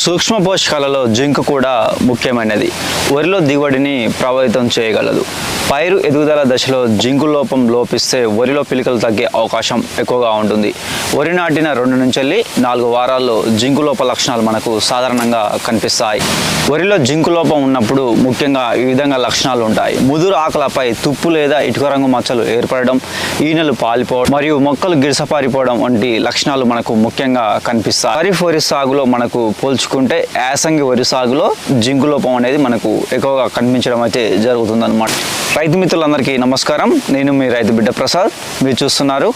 సూక్ష్మ పోషకాలలో జింక్ కూడా ముఖ్యమైనది. వరిలో దిగుబడిని ప్రభావితం చేయగలదు. పైరు ఎదుగుదల దశలో జింకు లోపం లోపిస్తే వరిలో పిలికలు తగ్గే అవకాశం ఎక్కువగా ఉంటుంది. వరి నాటిన 2 నుంచి 4 వారాల్లో జింకు లోప లక్షణాలు మనకు సాధారణంగా కనిపిస్తాయి. వరిలో జింకు లోపం ఉన్నప్పుడు ముఖ్యంగా ఈ విధంగా లక్షణాలు ఉంటాయి. ముదురు ఆకులపై తుప్పు లేదా ఇటుక రంగు మచ్చలు ఏర్పడడం, ఈనెలు పాలిపోవడం మరియు మొక్కలు గిరిసపారిపోవడం వంటి లక్షణాలు మనకు ముఖ్యంగా కనిపిస్తాయి. ఖరీఫ్ వరి సాగులో మనకు పోల్చుకుంటే యాసంగి వరి సాగులో జింకు లోపం అనేది మనకు ఎక్కువగా కనిపించడం అయితే జరుగుతుందన్నమాట. రైతు మిత్రులందరికీ నమస్కారం. నేను మీ రైతు బిడ్డ ప్రసాద్. మీరు చూస్తున్నారు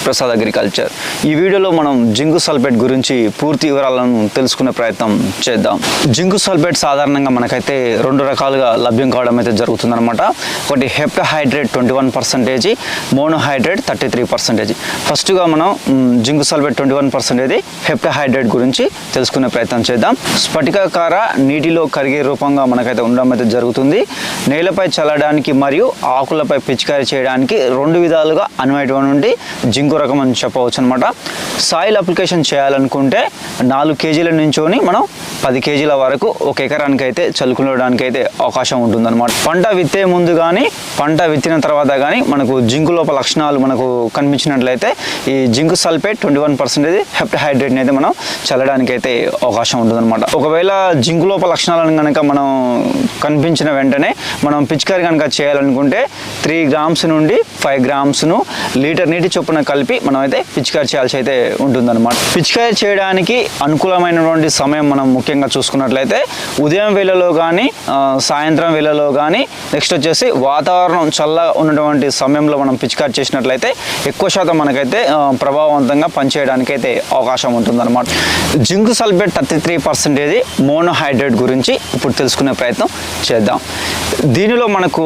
ప్రసాద్ అగ్రికల్చర్. ఈ వీడియోలో మనం జింకు సల్ఫేట్ గురించి పూర్తి వివరాలను తెలుసుకునే ప్రయత్నం చేద్దాం. జింకు సల్ఫేట్ సాధారణంగా మనకైతే 2 రకాలుగా లభ్యం కావడం అయితే జరుగుతుందన్నమాట. ఒకటి హెప్టాహైడ్రేట్ 21%, మోనోహైడ్రేట్ 33%. ఫస్ట్గా మనం జింకు సల్ఫేట్ 21% హెప్టాహైడ్రేట్ గురించి తెలుసుకునే ప్రయత్నం చేద్దాం. స్ఫటికాకార నీటిలో కరిగే రూపంగా మనకైతే ఉండడం అయితే జరుగుతుంది. నేలపై చల్లడానికి మరియు ఆకులపై పిచికారీ చేయడానికి 2 విధాలుగా అనువైనటువంటి జింకు రకం అని చెప్పవచ్చు అనమాట. సాయిల్ అప్లికేషన్ చేయాలనుకుంటే 4 కేజీల నుంచోని మనం 10 కేజీల వరకు 1 ఎకరానికి అయితే చల్లుకోవడానికి అయితే అవకాశం ఉంటుందన్నమాట. పంట విత్తే ముందు కానీ పంట విత్తిన తర్వాత కానీ మనకు జింకు లోప లక్షణాలు మనకు కనిపించినట్లయితే ఈ జింకు సల్ఫేట్ 21% హెప్టాహైడ్రేట్ని అయితే మనం చల్లడానికి అయితే అవకాశం ఉంటుందన్నమాట. ఒకవేళ జింకు లోప లక్షణాలను కనుక మనం కనిపించిన వెంటనే మనం పిచికారీ కనుక చేయాలనుకుంటే 3 గ్రామ్స్ నుండి 5 గ్రామ్స్ను లీటర్ నీటి చొప్పున కలిపి మనం అయితే పిచికారీ చేయాల్సి అయితే ఉంటుందన్నమాట. పిచికారీ చేయడానికి అనుకూలమైనటువంటి సమయం మనం ముఖ్యంగా చూసుకున్నట్లయితే ఉదయం వేళలో కానీ సాయంత్రం వేళలో కానీ నెక్స్ట్ వచ్చేసి వాతావరణం చల్లగా ఉన్నటువంటి సమయంలో మనం పిచికారీ చేసినట్లయితే ఎక్కువ శాతం మనకైతే ప్రభావవంతంగా పనిచేయడానికి అయితే అవకాశం ఉంటుందన్నమాట. జింకు సల్ఫేట్ 33% మోనోహైడ్రేట్ గురించి ఇప్పుడు తెలుసుకునే ప్రయత్నం చేద్దాం. దీనిలో మనకు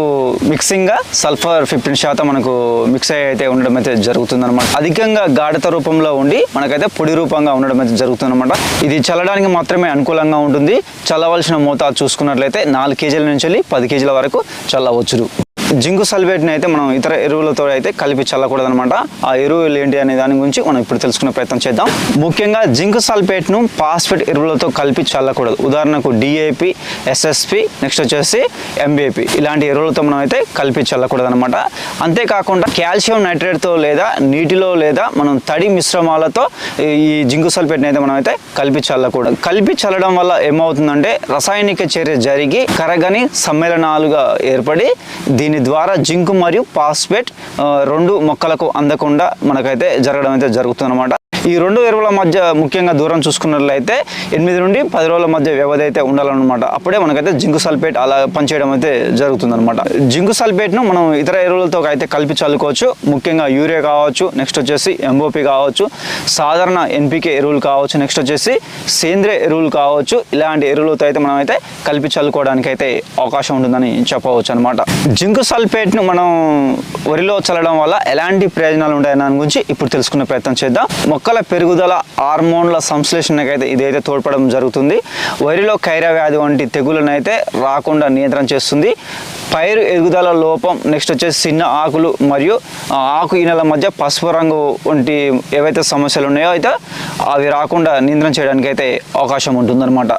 మిక్సింగ్గా సల్ఫర్ 15% మనకు మిక్స్ అయితే ఉండడం అయితే జరుగుతుందన్నమాట. అధికంగా గాఢత రూపంలో ఉండి మనకైతే పొడి రూపంగా ఉండడం అయితే జరుగుతుందన్నమాట. ఇది చల్లడానికి మాత్రమే అనుకూలంగా ఉంటుంది. చల్లవలసిన మోతాదు చూసుకున్నట్లయితే 4 కేజీల నుంచి 10 కేజీల వరకు చల్లవచ్చు. జింకు సల్ఫేట్ని అయితే మనం ఇతర ఎరువులతో అయితే కలిపి చల్లకూడదనమాట. ఆ ఎరువులు ఏంటి అనే దాని గురించి మనం ఇప్పుడు తెలుసుకునే ప్రయత్నం చేద్దాం. ముఖ్యంగా జింకు సల్ఫేట్ను ఫాస్ఫేట్ ఎరువులతో కలిపి చల్లకూడదు. ఉదాహరణకు డిఏపి, ఎస్ఎస్పి, నెక్స్ట్ వచ్చేసి ఎంబిపి ఇలాంటి ఎరువులతో మనం అయితే కలిపి చల్లకూడదనమాట. అంతేకాకుండా కాల్షియం నైట్రేట్తో లేదా నీటిలో లేదా మనం తడి మిశ్రమాలతో ఈ జింకు సల్ఫేట్ని అయితే మనం అయితే కలిపి చల్లకూడదు. కలిపి చల్లడం వల్ల ఏమవుతుందంటే రసాయనిక చర్య జరిగి కరగని సమ్మేళనాలుగా ఏర్పడి దీని ద్వారా జింకు మరియు ఫాస్ఫేట్ 2 మొక్కలకు అందకుండా మనకైతే జరగడం అయితే జరుగుతుందన్నమాట. ఈ 2 ఎరువుల మధ్య ముఖ్యంగా దూరం చూసుకున్నట్లయితే 8 నుండి 10 రోజుల మధ్య వ్యవధి అయితే ఉండాలన్నమాట. అప్పుడే మనకైతే జింకు సల్ఫేట్ అలా పనిచేయడం అయితే జరుగుతుందన్నమాట. జింకు సల్ఫేట్ను మనం ఇతర ఎరువులతో అయితే కలిపి చల్లుకోవచ్చు. ముఖ్యంగా యూరియా కావచ్చు, నెక్స్ట్ వచ్చేసి ఎంఓపి కావచ్చు, సాధారణ ఎన్పికే ఎరువులు కావచ్చు, నెక్స్ట్ వచ్చేసి సేంద్రియ ఎరువులు కావచ్చు. ఇలాంటి ఎరువులతో అయితే మనం అయితే కలిపి చల్లుకోవడానికి అయితే అవకాశం ఉంటుందని చెప్పవచ్చు అనమాట. జింకు సల్ఫేట్ను మనం వరిలో చల్లడం వల్ల ఎలాంటి ప్రయోజనాలు ఉంటాయని దాని గురించి ఇప్పుడు తెలుసుకునే ప్రయత్నం చేద్దాం. మొక్కల పెరుగుదల, హార్మోన్ల సంశ్లేషణకైతే ఇదైతే తోడ్పడడం జరుగుతుంది. వరిలో కైరా వ్యాధి వంటి తెగులను అయితే రాకుండా నియంత్రణ చేస్తుంది. పైరు ఎదుగుదల లోపం, నెక్స్ట్ వచ్చేసి చిన్న ఆకులు మరియు ఆకు ఈనెల మధ్య పసుపు రంగు వంటి ఏవైతే సమస్యలు ఉన్నాయో అయితే అవి రాకుండా నియంత్రణ చేయడానికి అయితే అవకాశం ఉంటుందన్నమాట.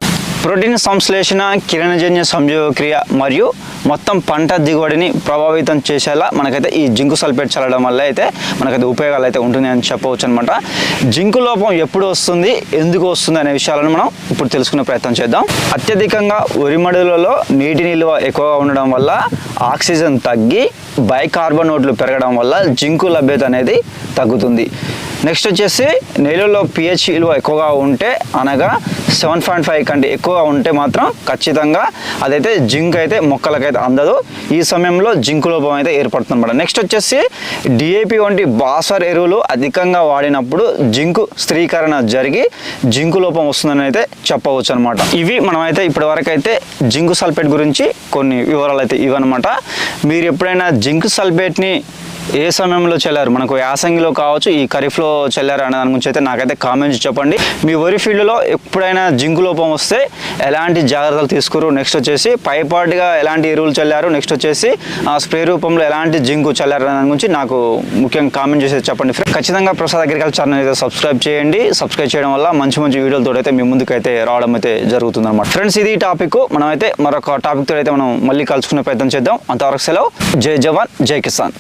ప్రోటీన్ సంశ్లేషణ, కిరణజన్య సంయోగక్రియ మరియు మొత్తం పంట దిగుబడిని ప్రభావితం చేసేలా మనకైతే ఈ జింకు సల్ఫేట్ చల్లడం వల్ల అయితే మనకైతే ఉపయోగాలు అయితే ఉంటుంది అని చెప్పవచ్చు అనమాట. జింకు లోపం ఎప్పుడు వస్తుంది, ఎందుకు వస్తుంది అనే విషయాలను మనం ఇప్పుడు తెలుసుకునే ప్రయత్నం చేద్దాం. అత్యధికంగా వరిమడులలో నీటి నిల్వ ఎక్కువగా ఉండడం వల్ల ఆక్సిజన్ తగ్గి బైకార్బోనేట్లు పెరగడం వల్ల జింకు లభ్యత అనేది తగ్గుతుంది. నెక్స్ట్ వచ్చేసి నేలలో pH విలువ ఎక్కువగా ఉంటే అనగా 7.5 కంటే ఎక్కువగా ఉంటే మాత్రం ఖచ్చితంగా అదైతే జింక్ అయితే మొక్కలకైతే అందదు. ఈ సమయంలో జింకు లోపం అయితే ఏర్పడుతుంది అన్నమాట. నెక్స్ట్ వచ్చేసి డిఏపి వంటి భాస్వర్ ఎరువులు అధికంగా వాడినప్పుడు జింకు స్థిరీకరణ జరిగి జింకు లోపం వస్తుందని అయితే చెప్పవచ్చు అనమాట. ఇవి మనమైతే ఇప్పటి వరకు అయితే జింకు సల్ఫేట్ గురించి కొన్ని వివరాలు అయితే ఇవన్నమాట. మీరు ఎప్పుడైనా జింకు సల్ఫేట్ని ఏ సమయంలో చల్లారు, మనకు యాసంగిలో కావచ్చు, ఈ ఖరీఫ్లో దశలో చల్లారు అనే దాని గురించి అయితే నాకైతే కామెంట్స్ చెప్పండి. మీ వరి ఫీల్డ్లో ఎప్పుడైనా జింకు లోపం వస్తే ఎలాంటి జాగ్రత్తలు తీసుకురు, నెక్స్ట్ వచ్చేసి పైపాటుగా ఎలాంటి ఎరువులు చల్లారు, నెక్స్ట్ వచ్చేసి స్ప్రే రూపంలో ఎలాంటి జింకు చల్లారు అనే దాని గురించి నాకు ముఖ్యంగా కామెంట్ చేసి చెప్పండి. ఖచ్చితంగా ప్రసాద్ అగ్రికల్చర్ ఛానల్ అయితే సబ్స్క్రైబ్ చేయండి. సబ్స్క్రైబ్ చేయడం వల్ల మంచి మంచి వీడియోలతో అయితే మీ ముందుకు అయితే రావడం అయితే జరుగుతుంది అనమాట. ఫ్రెండ్స్, ఇది టాపిక్. మనం అయితే మరొక టాపిక్ తో అయితే మనం మళ్ళీ కలుసుకునే ప్రయత్నం చేద్దాం. అంతవరకు సెలవు. జై జవాన్, జై కిసాన్.